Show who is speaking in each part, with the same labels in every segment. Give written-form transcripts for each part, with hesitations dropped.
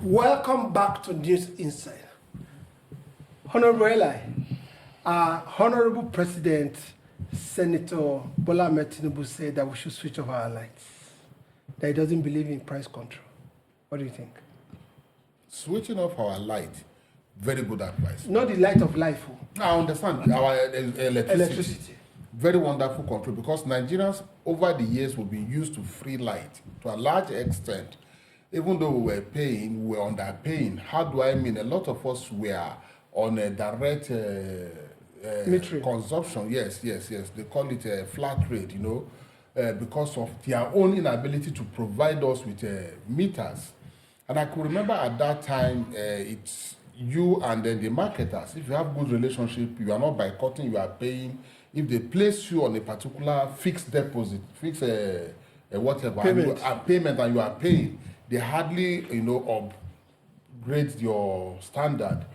Speaker 1: Welcome back to News Inside. Honorable Eli, Honorable President Senator Bola Ahmed Tinubu said that we should switch off our lights, that he doesn't believe in price control. What do you think?
Speaker 2: Switching off our light, very good advice.
Speaker 1: Not the light of life.
Speaker 2: I understand our electricity. Very wonderful control, because Nigerians over the years will be used to free light to a large extent. Even though we were underpaying. How do I mean? A lot of us were on a direct consumption. Yes. They call it a flat rate, because of their own inability to provide us with meters. And I could remember at that time, it's you and then the marketers. If you have good relationship, you are not boycotting, you are paying. If they place you on a particular fixed deposit, fixed whatever payment, and you are paying, they hardly, upgrade your standard.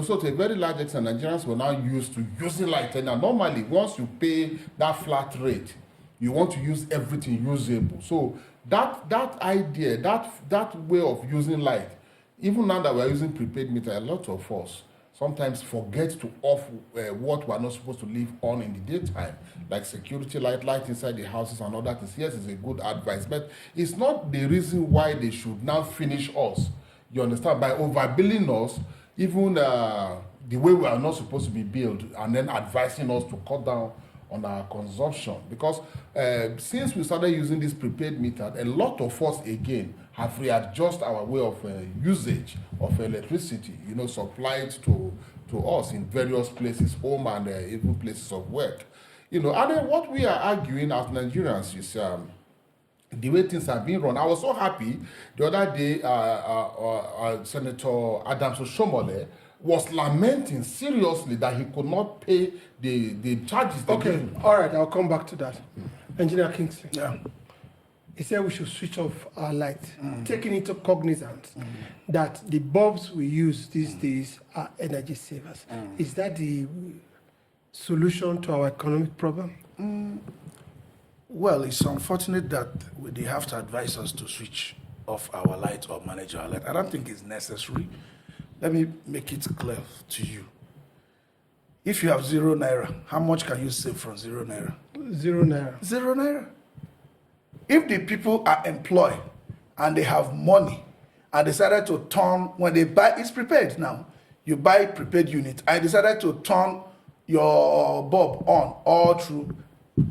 Speaker 2: So to a very large extent, Nigerians were now used to using light. And normally, once you pay that flat rate, you want to use everything usable. So that idea, that way of using light, even now that we're using prepaid meter, a lot of us sometimes forget to off what we're not supposed to leave on in the daytime, like security light inside the houses and all that. Yes, it's a good advice, but it's not the reason why they should now finish us, you understand, by overbilling us, even the way we are not supposed to be billed, and then advising us to cut down on our consumption. Because since we started using this prepaid meter, a lot of us again have readjusted our way of usage of electricity, supplied to us in various places, home and even places of work. And then what we are arguing as Nigerians is the way things have been run. I was so happy the other day, Senator Adams Oshomole was lamenting seriously that he could not pay the charges.
Speaker 1: Okay, all right, I'll come back to that. Engineer Kingsley. Yeah. He said we should switch off our light, taking into cognizance that the bulbs we use these days are energy savers. Is that the solution to our economic problem?
Speaker 3: Well, it's unfortunate that they have to advise us to switch off our light or manage our light. I don't think it's necessary. Let me make it clear to you. If you have 0 naira, how much can you save from 0 naira?
Speaker 1: 0 naira.
Speaker 3: 0 naira. If the people are employed and they have money and decided to turn, when they buy, it's prepaid now. You buy prepaid unit. I decided to turn your bulb on all through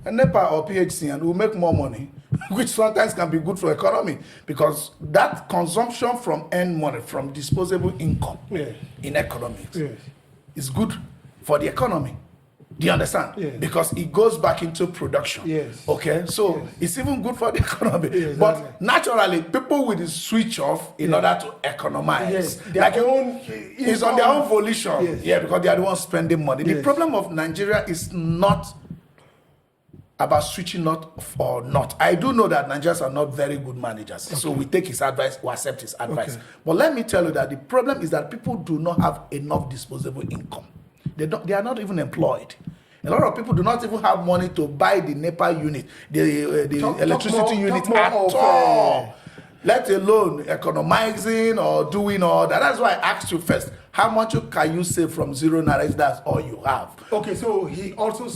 Speaker 3: a NEPA or PHC, and we'll make more money, which sometimes can be good for economy, because that consumption from earned money, from disposable income in economics is good for the economy. Do you understand?
Speaker 1: Yes.
Speaker 3: Because it goes back into production.
Speaker 1: Yes.
Speaker 3: Okay, so it's even good for the economy.
Speaker 1: Yes,
Speaker 3: but naturally, people will switch off in order to economize.
Speaker 1: Yes.
Speaker 3: It's on their own volition.
Speaker 1: Yes.
Speaker 3: Yeah, because they are the ones spending money.
Speaker 1: Yes.
Speaker 3: The problem of Nigeria is not about switching off or not. I do know that Nigerians are not very good managers. Okay. So we take his advice, we accept his advice. Okay. But let me tell you that the problem is that people do not have enough disposable income. They are not even employed. A lot of people do not even have money to buy the NEPA unit, the electricity unit at all. Let alone economizing or doing all that. That's why I asked you first, how much can you save from 0 naira? That's all you have.
Speaker 1: Okay, so he also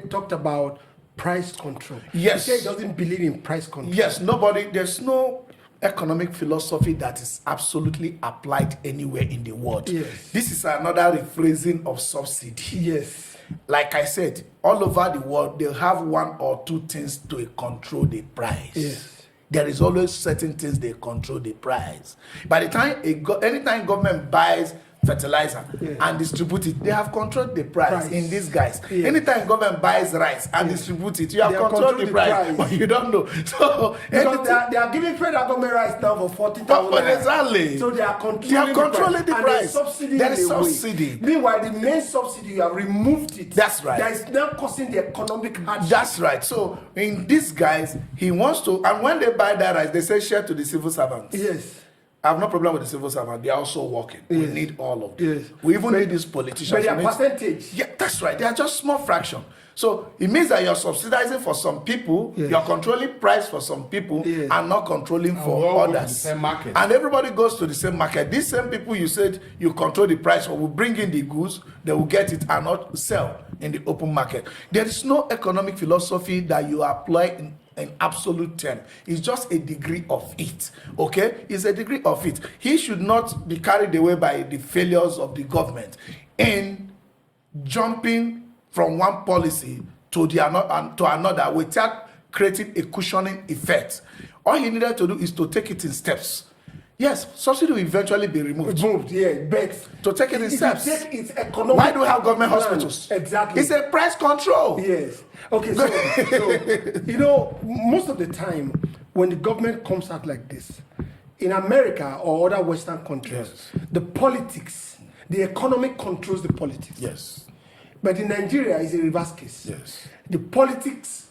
Speaker 1: talked about price control.
Speaker 3: Yes.
Speaker 1: He said he doesn't believe in price control.
Speaker 3: Yes, there's no economic philosophy that is absolutely applied anywhere in the world.
Speaker 1: Yes.
Speaker 3: This is another rephrasing of subsidy.
Speaker 1: Yes.
Speaker 3: Like I said, all over the world, they have 1 or 2 things to control the price.
Speaker 1: Yes.
Speaker 3: There is always certain things they control the price. By the time anytime government buys fertilizer and distribute it, they have controlled the price. In these guys. Yes. Anytime government buys rice and distribute it, you have controlled the price, but you don't know. So
Speaker 1: because they are giving federal government rice now for 40,000.
Speaker 3: Exactly.
Speaker 1: So they are controlling the price.
Speaker 3: There is subsidy.
Speaker 1: Meanwhile, the main subsidy, you have removed it.
Speaker 3: That's right.
Speaker 1: That is now causing the economic hardship.
Speaker 3: That's right. So in these guys, he wants to, and when they buy that rice, they say share to the civil servants.
Speaker 1: Yes.
Speaker 3: I have no problem with the civil servant. They are also working. We
Speaker 1: Yes.
Speaker 3: need all of them.
Speaker 1: Yes.
Speaker 3: We even need these politicians.
Speaker 1: But their
Speaker 3: We need-
Speaker 1: percentage.
Speaker 3: Yeah, that's right. They are just small fraction. So it means that you're subsidizing for some people,
Speaker 1: Yes.
Speaker 3: you're controlling price for some people,
Speaker 1: Yes.
Speaker 3: and not controlling
Speaker 2: we
Speaker 3: for
Speaker 2: all go to the
Speaker 3: others.
Speaker 2: same market.
Speaker 3: And everybody goes to the same market. These same people you said you control the price for will bring in the goods, they will get it and not sell in the open market. There is no economic philosophy that you apply in absolute term. It's just a degree of it. Okay? It's a degree of it. He should not be carried away by the failures of the government in jumping from one policy to another without creating a cushioning effect. All he needed to do is to take it in steps. Yes, subsidy will eventually be removed.
Speaker 1: Moved, yeah, but
Speaker 3: To take it in
Speaker 1: if you
Speaker 3: steps.
Speaker 1: take its economic
Speaker 3: Why do we have government
Speaker 1: plan,
Speaker 3: hospitals?
Speaker 1: Exactly.
Speaker 3: It's a price control.
Speaker 1: Yes. Okay, so you know, most of the time when the government comes out like this, in America or other Western countries,
Speaker 3: Yes.
Speaker 1: the politics, the economic controls the politics.
Speaker 3: Yes.
Speaker 1: But in Nigeria, it's a reverse case.
Speaker 3: Yes.
Speaker 1: The politics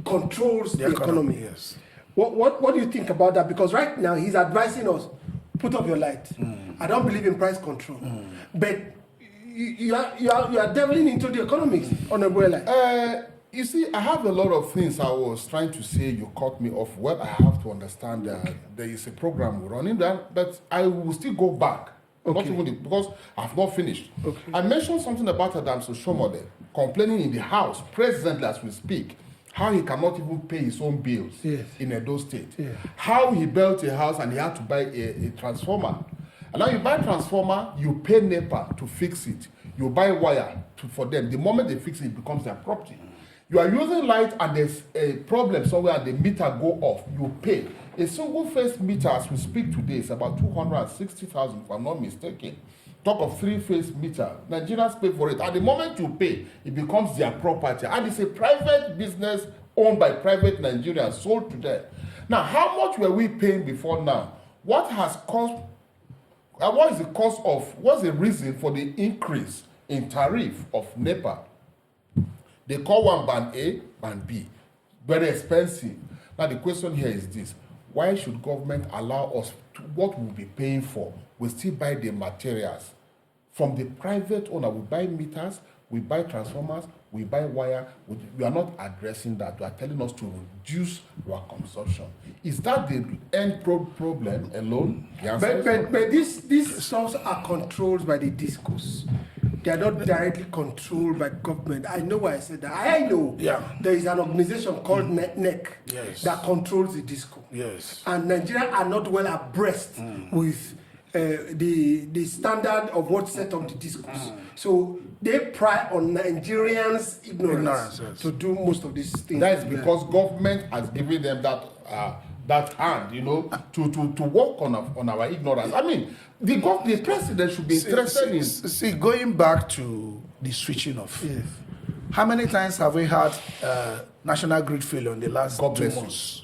Speaker 1: controls the economy.
Speaker 3: Yes.
Speaker 1: What do you think about that? Because right now he's advising us, put up your light. I don't believe in price control. But you are delving into the economics on a way like.
Speaker 2: You see, I have a lot of things I was trying to say. You cut me off. Well, I have to understand that there is a program we're running that, but I will still go back. Not
Speaker 1: Okay.
Speaker 2: even because I've not finished.
Speaker 1: Okay.
Speaker 2: I mentioned something about Adams Oshomole complaining in the House, presently as we speak, how he cannot even pay his own bills
Speaker 1: Yes.
Speaker 2: in Edo State.
Speaker 1: Yeah.
Speaker 2: How he built a house and he had to buy a transformer. And now you buy transformer, you pay NEPA to fix it. You buy wire for them. The moment they fix it, it becomes their property. You are using light and there's a problem somewhere and the meter go off, you pay. A single phase meter as we speak today is about 260,000 if I'm not mistaken. Talk of three-phase meter. Nigerians pay for it. At the moment you pay, it becomes their property. And it's a private business owned by private Nigerians, sold to them. Now, how much were we paying before now? What has caused, what is the cause of, what's the reason for the increase in tariff of NEPA? They call one band A, band B. Very expensive. Now the question here is this. Why should government allow us to, what we'll be paying for? We still buy the materials. From the private owner, we buy meters, we buy transformers, we buy wire. We are not addressing that. We are telling us to reduce our consumption. Is that the end problem alone? The answer is no.
Speaker 1: But these stuffs are controlled by the discourse. They are not directly controlled by government. I know why I said that. I know there is an organization called NEC that controls the disco.
Speaker 3: Yes.
Speaker 1: And Nigeria are not well abreast with the standard of what's set on the discourse. So they pry on Nigerians' ignorance
Speaker 3: Yes.
Speaker 1: to do most of these things.
Speaker 2: That is because government has given them that hand, you know, to work on our ignorance. I mean, the president should be interested in.
Speaker 3: See, going back to the switching off.
Speaker 1: Yes.
Speaker 3: How many times have we had national grid failure in the last
Speaker 2: God
Speaker 3: 2
Speaker 2: bless you.
Speaker 3: months?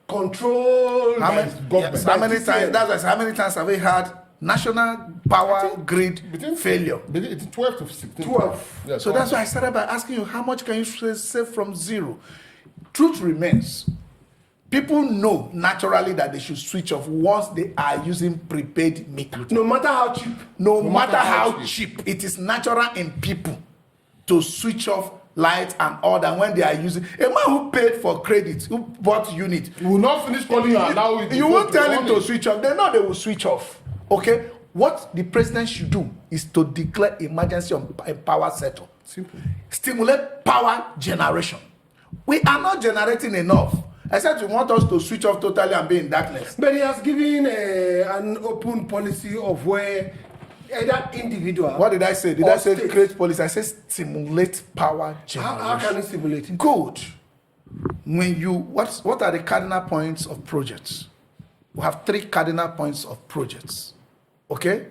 Speaker 1: Control.
Speaker 3: How many,
Speaker 2: government.
Speaker 3: yes, how many
Speaker 1: By
Speaker 3: times?
Speaker 1: TCL.
Speaker 3: That's why, how many times have we had national power grid failure?
Speaker 2: It's 12 to 16.
Speaker 1: 12.
Speaker 2: Yes,
Speaker 3: So that's why I started by asking you, how much can you save from zero? Truth remains, people know naturally that they should switch off once they are using prepaid meter.
Speaker 1: No matter how cheap.
Speaker 3: No matter how cheap, it is natural in people to switch off light and all that when they are using. A man who paid for credit, who bought unit,
Speaker 2: you will not finish calling you and now
Speaker 3: you won't tell him to switch off. They know they will switch off. Okay? What the president should do is to declare emergency on power sector.
Speaker 2: Simple.
Speaker 3: Stimulate power generation. We are not generating enough. Except you want us to switch off totally and be in darkness.
Speaker 1: But he has given an open policy of where either individual.
Speaker 3: What did I say? Did
Speaker 1: or
Speaker 3: I say
Speaker 1: state.
Speaker 3: create policy? I said stimulate power generation.
Speaker 1: How can he stimulate it?
Speaker 3: Good. When you what are the cardinal points of projects? We have 3 cardinal points of projects. Okay?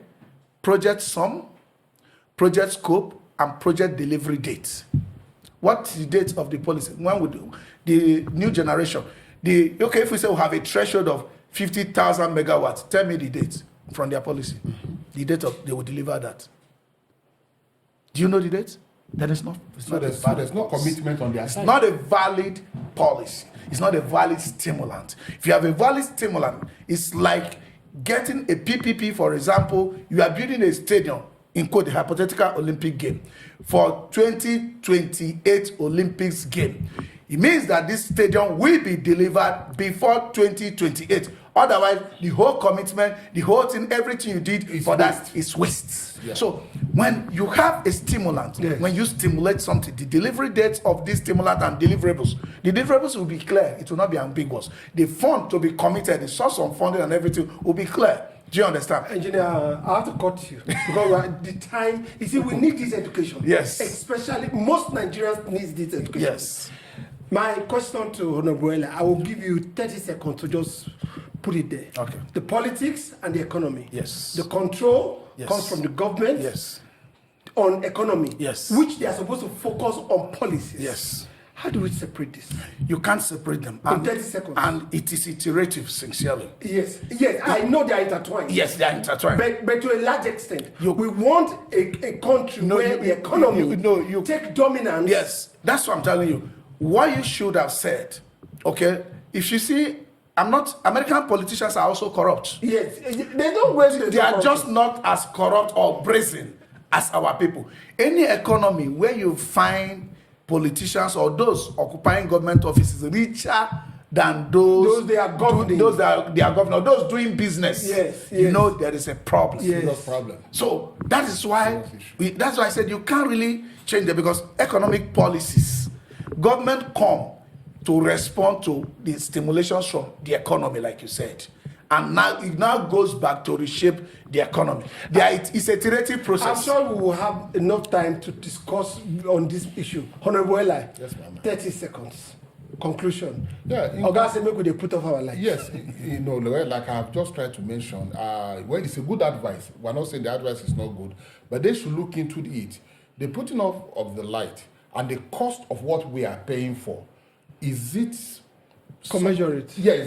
Speaker 3: Project sum, project scope, and project delivery date. What's the date of the policy? When we do the new generation? Okay, if we say we have a threshold of 50,000 megawatts, tell me the date from their policy. The date of they will deliver that. Do you know the date? then it's not. It's
Speaker 2: So
Speaker 3: not
Speaker 2: there's,
Speaker 3: a
Speaker 2: so
Speaker 3: valid
Speaker 2: there's no
Speaker 3: policy.
Speaker 2: commitment on their
Speaker 3: It's
Speaker 2: side.
Speaker 3: not a valid policy. It's not a valid stimulant. If you have a valid stimulant, it's like getting a PPP, for example. You are building a stadium, in quote, the hypothetical Olympic game, for 2028 Olympics game. It means that this stadium will be delivered before 2028. Otherwise, the whole commitment, the whole thing, everything you did for that is waste.
Speaker 2: Yeah.
Speaker 3: So when you have a stimulant,
Speaker 1: Yes.
Speaker 3: when you stimulate something, the delivery dates of this stimulant and deliverables, the deliverables will be clear. It will not be ambiguous. The fund to be committed, the source of funding and everything will be clear. Do you understand?
Speaker 1: Engineer, I have to cut you because the time. You see, we need this education.
Speaker 3: Yes.
Speaker 1: Especially most Nigerians need this education.
Speaker 3: Yes.
Speaker 1: My question to Honorable Ella, I will give you 30 seconds to just put it there.
Speaker 3: Okay.
Speaker 1: The politics and the economy.
Speaker 3: Yes.
Speaker 1: The control
Speaker 3: Yes.
Speaker 1: comes from the government
Speaker 3: Yes.
Speaker 1: on economy.
Speaker 3: Yes.
Speaker 1: Which they are supposed to focus on policies.
Speaker 3: Yes.
Speaker 1: How do we separate this?
Speaker 3: You can't separate them.
Speaker 1: In 30 seconds.
Speaker 3: And it is iterative, sincerely.
Speaker 1: Yes, I know they are intertwined.
Speaker 3: Yes, they are intertwined.
Speaker 1: But to a large extent,
Speaker 3: You-
Speaker 1: we want a country
Speaker 3: No,
Speaker 1: where
Speaker 3: you-
Speaker 1: the economy
Speaker 3: you-
Speaker 1: take dominance.
Speaker 3: Yes, that's what I'm telling you. What you should have said, okay? If you see, American politicians are also corrupt.
Speaker 1: Yes, they don't waste.
Speaker 3: They are just not as corrupt or brazen as our people. Any economy where you find politicians or those occupying government offices richer than those
Speaker 1: they are governing.
Speaker 3: those that they are governing, or those doing business,
Speaker 1: Yes,
Speaker 3: you
Speaker 1: yes.
Speaker 3: know there is a problem.
Speaker 1: Yes.
Speaker 2: Serious problem.
Speaker 3: So that is why
Speaker 2: Serious
Speaker 3: that's why I said you can't really change it, because economic policies, government come to respond to the stimulations from the economy, like you said. And now it now goes back to reshape the economy. It's a iterative
Speaker 1: I'm
Speaker 3: process.
Speaker 1: sure we will have enough time to discuss on this issue. Honorable Eli,
Speaker 2: Yes, ma'am.
Speaker 1: 30 seconds. Conclusion.
Speaker 2: Yeah,
Speaker 1: Oga say make we dey put off our light.
Speaker 2: Yes, you know, like I've just tried to mention, well, it's a good advice. We're not saying the advice is not good, but they should look into it. The putting off of the light and the cost of what we are paying for, is it
Speaker 1: Commensurate.
Speaker 2: Yeah,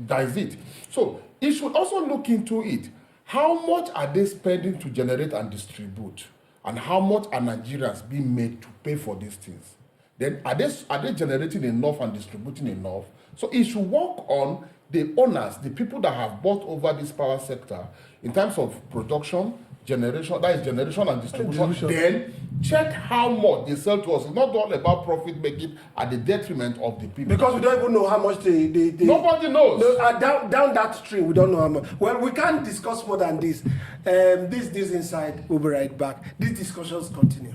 Speaker 2: that is it. So it should also look into it. How much are they spending to generate and distribute? And how much are Nigerians being made to pay for these things? Then are they generating enough and distributing enough? So it should work on the owners, the people that have bought over this power sector in terms of production, generation, that is generation and distribution. Then check how much they sell to us. It's not all about profit making at the detriment of the people.
Speaker 1: Because we don't even know how much they
Speaker 2: Nobody knows.
Speaker 1: No, down that stream, we don't know how much. Well, we can't discuss more than this. This inside. We'll be right back. These discussions continue.